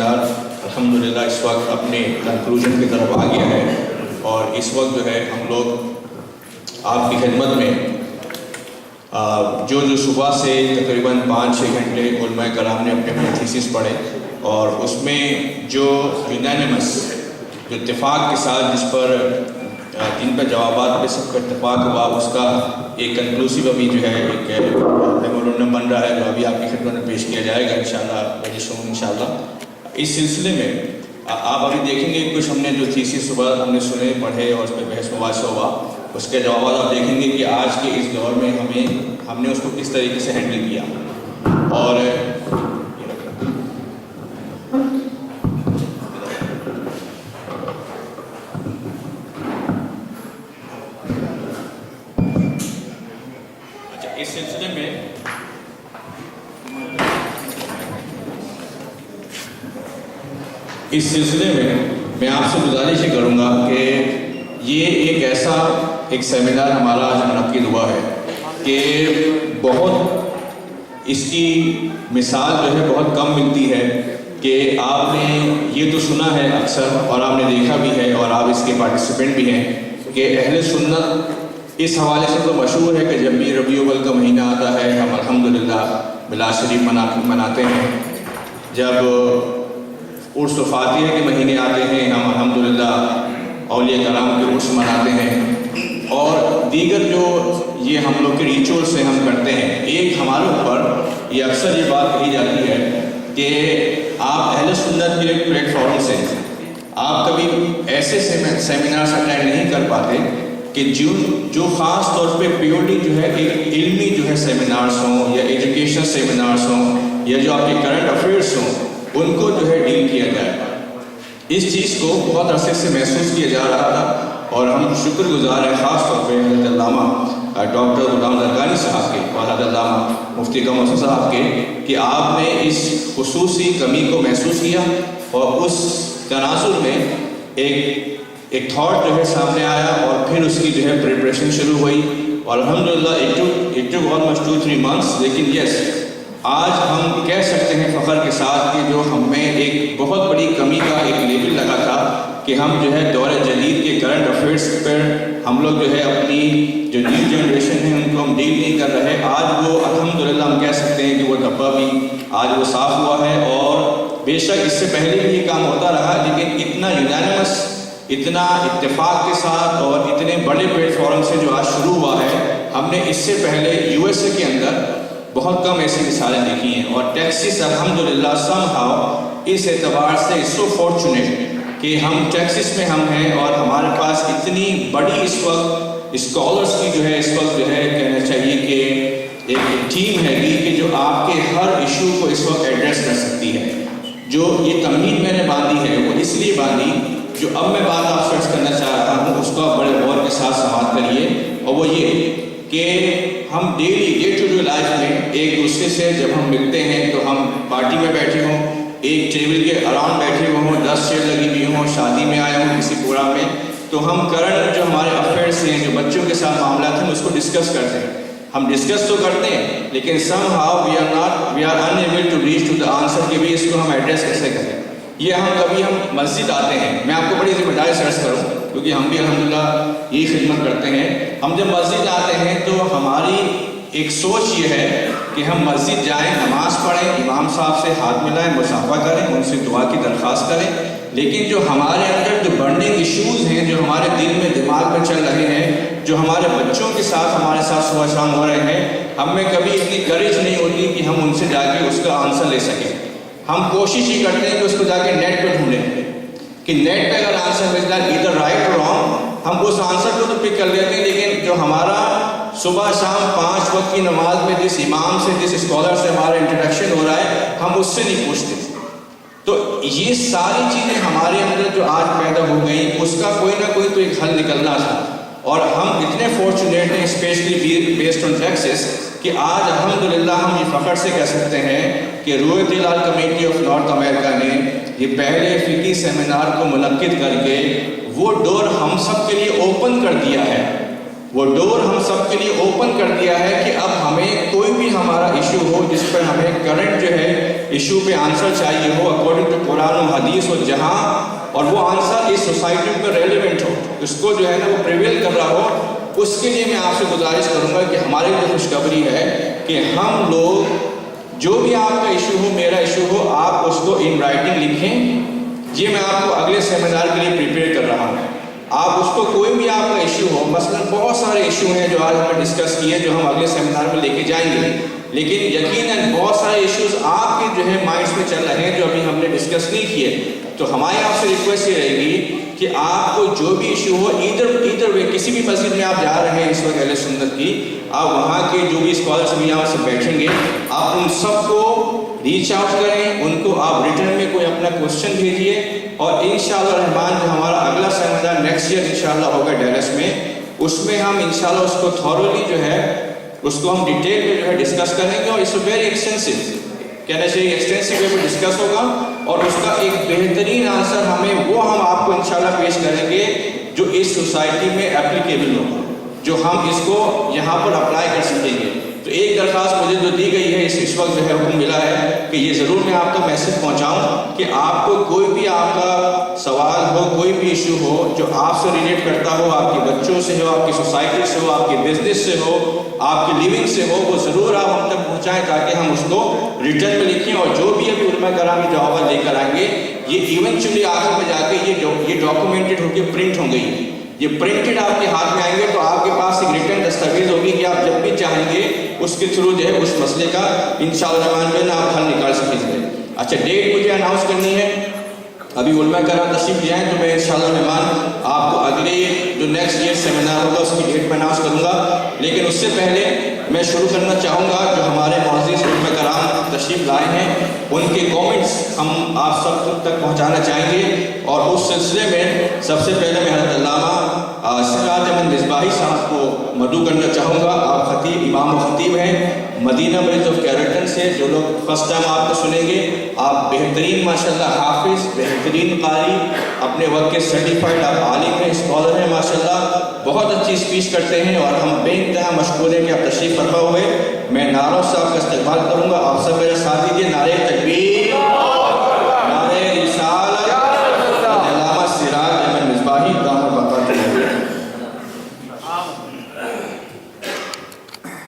Seminar الحمدللہ اس وقت اپنے کنکلوژن کی طرف آ گیا ہے، اور اس وقت جو ہے ہم لوگ آپ کی خدمت میں جو صبح سے تقریباً 5-6 گھنٹے علماء کرام نے اپنے اپنے تھیسس پڑھے، اور اس میں جو یونینیمس جو اتفاق کے ساتھ جس پر جن پر جوابات پہ سب کا اتفاق ہوا، اس کا ایک کنکلوسیو ابھی جو ہے ایک میمورنڈم بن رہا ہے جو ابھی آپ کی خدمت میں پیش کیا جائے گا انشاءاللہ رجسٹر انشاءاللہ۔ اس سلسلے میں آپ ابھی دیکھیں گے کچھ ہم نے جو تھیسس صبح ہم نے سنے پڑھے اور اس پہ بحث مباحثہ ہوا، اس کے جوابات آپ دیکھیں گے کہ آج کے اس دور میں ہم نے اس کو کس طریقے سے ہینڈل کیا۔ اور اس سلسلے میں آپ سے گزارش یہ کروں گا کہ یہ ایک سیمینار ہمارا آج منعقد ہوا ہے کہ بہت اس کی مثال جو ہے بہت کم ملتی ہے، کہ آپ نے یہ تو سنا ہے اکثر اور آپ نے دیکھا بھی ہے اور آپ اس کے پارٹیسپینٹ بھی ہیں کہ اہل سنت اس حوالے سے تو مشہور ہے کہ جب بھی ربیع الاول کا مہینہ آتا ہے ہم الحمدللہ میلاد شریف مناتے ہیں، جب عرس و فاتحہ کے مہینے آتے ہیں ہم الحمدللہ اولیاء کرام کے عرس مناتے ہیں، اور دیگر جو یہ ہم لوگ کے ریچول سے ہم کرتے ہیں۔ ایک ہمارے اوپر یہ اکثر یہ بات کہی جاتی ہے کہ آپ اہل سنت کے پلیٹ فارم سے آپ کبھی ایسے سیمینارز اٹینڈ نہیں کر پاتے کہ جو خاص طور پہ پیورلی جو ہے ایک علمی جو ہے سیمینارز ہوں یا ایجوکیشن سیمینارز ہوں یا جو آپ کے کرنٹ افیئرس ہوں ان کو جو ہے ڈیل کیا جائے۔ اس چیز کو بہت عرصے سے محسوس کیا جا رہا تھا، اور ہم شکر گزار ہیں خاص طور پہ حضرت علامہ ڈاکٹر غلام زرقانی صاحب کے اور حضرت علامہ مفتی قمر محسن صاحب کے کہ آپ نے اس خصوصی کمی کو محسوس کیا، اور اس تناظر میں ایک تھاٹ جو ہے سامنے آیا، اور پھر اس کی جو ہے پریپریشن شروع ہوئی، اور الحمدللہ it took almost 2-3 months، لیکن یس آج ہم کہہ سکتے ہیں فخر کے ساتھ کہ جو ہم میں ایک بہت بڑی کمی کا ایک لیبل لگا تھا کہ ہم جو ہے دور جدید کے کرنٹ افیئرس پر ہم لوگ جو ہے اپنی جو نیو جنریشن ہے ان کو ہم ڈیل نہیں کر رہے، آج وہ الحمدللہ ہم کہہ سکتے ہیں کہ وہ ڈبہ بھی آج وہ صاف ہوا ہے، اور بے شک اس سے پہلے بھی یہ کام ہوتا رہا، لیکن اتنا یونینیمس، اتنا اتفاق کے ساتھ اور اتنے بڑے پلیٹ فارم سے جو آج شروع ہوا ہے، ہم نے اس سے پہلے USA کے اندر بہت کم ایسی مثالیں دیکھی ہیں۔ اور ٹیکسس الحمدللہ somehow اس اعتبار سے سو فارچونیٹ کہ ہم ٹیکسس میں ہم ہیں، اور ہمارے پاس اتنی بڑی اس وقت اسکالرس کی جو ہے اس وقت جو ہے کہنا چاہیے کہ ایک ٹیم ہے کہ جو آپ کے ہر ایشو کو اس وقت ایڈریس کر سکتی ہے۔ جو یہ تمہید میں نے باندھی ہے وہ اس لیے باندھی، جو اب میں بات آپ سے کرنا چاہ رہا ہوں اس کو آپ بڑے غور کے ساتھ سماعت کریے، اور وہ یہ کہ ہم daily day to day life میں ایک دوسرے سے جب ہم ملتے ہیں تو ہم پارٹی میں بیٹھے ہوں، ایک ٹیبل کے اراؤنڈ بیٹھے ہوں، 10 چیئر لگی ہوئی ہوں، شادی میں آئے ہوں کسی پروگرام میں، تو ہم کرنٹ جو ہمارے افیئرس ہیں جو بچوں کے ساتھ معاملات ہیں اس کو ڈسکس کرتے ہیں۔ ہم ڈسکس تو کرتے ہیں لیکن somehow we are unable to reach to the answer کہ بھی اس کو ہم ایڈریس کیسے کریں۔ یہ ہم مسجد آتے ہیں، میں آپ کو بڑی ذمہ داری سے عرض کروں کیونکہ ہم بھی الحمدللہ یہی خدمت کرتے ہیں، ہم جب مسجد آتے ہیں تو ہماری ایک سوچ یہ ہے کہ ہم مسجد جائیں، نماز پڑھیں، امام صاحب سے ہاتھ ملائیں، مصافحہ کریں، ان سے دعا کی درخواست کریں، لیکن جو ہمارے اندر جو برننگ ایشوز ہیں جو ہمارے دل میں دماغ میں چل رہے ہیں، جو ہمارے بچوں کے ساتھ ہمارے ساتھ صبح شام ہو رہے ہیں، ہم میں کبھی اتنی کریج نہیں ہوتی کہ ہم ان سے جا کے اس کا آنسر لے سکیں۔ ہم کوشش ہی کرتے ہیں کہ اس کو جا کے نیٹ پہ ڈھونڈیں کہ نیٹ پہ اگر آنسر مل جائے ادھر رائٹ اور رانگ، ہم اس آنسر کو تو پک کر لیتے ہیں، لیکن جو ہمارا صبح شام 5 وقت کی نماز میں جس امام سے جس اسکالر سے ہمارا انٹروڈکشن ہو رہا ہے ہم اس سے نہیں پوچھتے۔ تو یہ ساری چیزیں ہمارے اندر جو آج پیدا ہو گئی اس کا کوئی نہ کوئی تو ایک حل نکلنا تھا، اور ہم اتنے فارچونیٹ ہیں اسپیشلی بیسڈ آن ٹیکسس کہ آج الحمدللہ ہم یہ فخر سے کہہ سکتے ہیں کہ رویت ہلال کمیٹی آف نارتھ امریکہ نے یہ پہلے فقہی سیمینار کو منعقد کر کے وہ ڈور ہم سب کے لیے اوپن کر دیا ہے۔ وہ ڈور ہم سب کے لیے اوپن کر دیا ہے کہ اب ہمیں کوئی بھی ہمارا ایشو ہو جس پر ہمیں کرنٹ جو ہے ایشو پہ آنسر چاہیے ہو اکارڈنگ ٹو قرآن و حدیث و جہاں، اور وہ آنسر اس سوسائٹی پر ریلیونٹ ہو، اس کو جو ہے نا وہ پریویل کر رہا ہو، اس کے لیے میں آپ سے گزارش کروں گا کہ ہماری جو خوشخبری ہے کہ ہم لوگ جو بھی آپ کا ایشو ہو، میرا ایشو ہو، آپ اس کو ان رائٹنگ لکھیں۔ یہ میں آپ کو اگلے سیمینار کے لیے پریپیئر کر رہا ہوں۔ آپ اس کو کوئی بھی آپ کا ایشو ہو، مثلا بہت سارے ایشو ہیں جو آج ہم نے ڈسکس کیے جو ہم اگلے سیمینار میں لے کے جائیں گے، لیکن یقیناً بہت سارے ایشوز آپ کے جو ہے مائنڈس میں چل رہے ہیں جو ابھی ہم نے ڈسکس نہیں کیے، تو ہماری آپ سے ریکویسٹ یہ رہے گی کہ آپ کو جو بھی ایشو ہو ایدر وے، کسی بھی مسجد میں آپ جا رہے ہیں اس وقت اہل سنت کی، آپ وہاں کے جو بھی اسکالرس بھی یہاں سے بیٹھیں گے، آپ ان سب کو ریچ آؤٹ کریں، ان کو آپ ریٹرن میں کوئی اپنا کوشچن بھیجیے، اور انشاءاللہ الرحمن جو ہمارا اگلا سیمینار نیکسٹ ایئر انشاءاللہ ہوگا ڈیلس میں، اس میں ہم انشاءاللہ اس کو تھورولی جو ہے اس کو ہم ڈیٹیل میں جو ہے ڈسکس کریں گے، اور اس ویری ایکسٹینسو کہنا چاہیے ایکسٹینسو وے میں ڈسکس ہوگا، اور اس کا ایک بہترین آنسر ہم آپ کو انشاءاللہ پیش کریں گے جو اس سوسائٹی میں اپلیکیبل ہوگا، جو ہم اس کو یہاں پر اپلائی کر سکیں گے۔ تو ایک درخواست مجھے جو دی گئی ہے اس وقت جو ہے حکم ملا ہے کہ یہ ضرور میں آپ کو میسج پہنچاؤں کہ آپ کو کوئی بھی آپ کا سوال ہو، کوئی بھی ایشو ہو جو آپ سے ریلیٹ کرتا ہو، آپ کے بچوں سے ہو، آپ کی سوسائٹی سے ہو، آپ کے بزنس سے ہو، آپ کی لیونگ سے ہو، وہ ضرور آپ ہم تک پہنچائیں تاکہ ہم اس کو ریٹرن میں لکھیں، اور جو بھی ابھی علماء کرام کی جوابات لے کر آئیں گے یہ ایونچولی آخر میں جا کے یہ ڈاکومنٹڈ ہو کے پرنٹ ہوں گی، یہ پرنٹڈ آپ کے ہاتھ میں آئیں گے، تو آپ کے پاس ایک ریٹرن دستاویز ہوگی کہ آپ جب بھی چاہیں گے اس کے تھرو جو ہے اس مسئلے کا انشاءاللہ الرحمن جو ہے نا آپ حل نکال سکیں گے۔ اچھا، ڈیٹ مجھے اناؤنس کرنی ہے، ابھی علماء کرام تشریف لے آئیں تو میں انشاءاللہ الرحمن آپ کو اگلے جو نیکسٹ ایئر سیمینار ہوگا اس کی ڈیٹ میں اناؤنس کروں گا، لیکن اس سے پہلے میں شروع کرنا چاہوں گا جو ہمارے معزز علماء کرام تشریف لائے ہیں ان کے کامنٹس ہم آپ سب تک پہنچانا چاہیں گے، اور اس سلسلے میں سب سے پہلے میں حضرت علامہ سراج احمد مصباحی صاحب کو مدعو کرنا چاہوں گا۔ آپ خطیب، امام و خطیب ہیں مدینہ برج آف کیرٹن سے، جو لوگ فرسٹ ٹائم آپ کو سنیں گے، آپ بہترین ماشاءاللہ حافظ، بہترین قاری، اپنے وقت کے سرٹیفائڈ آپ عالم ہیں، اسکالر ہیں ماشاءاللہ، بہت اچھی اسپیچ کرتے ہیں، اور ہم بے انتہا مشکور ہیں کہ آپ تشریف فرما ہوئے۔ میں نعروں سے آپ کا استقبال کروں گا، آپ سب میرے ساتھ دیجیے، نعرہ تکبیر۔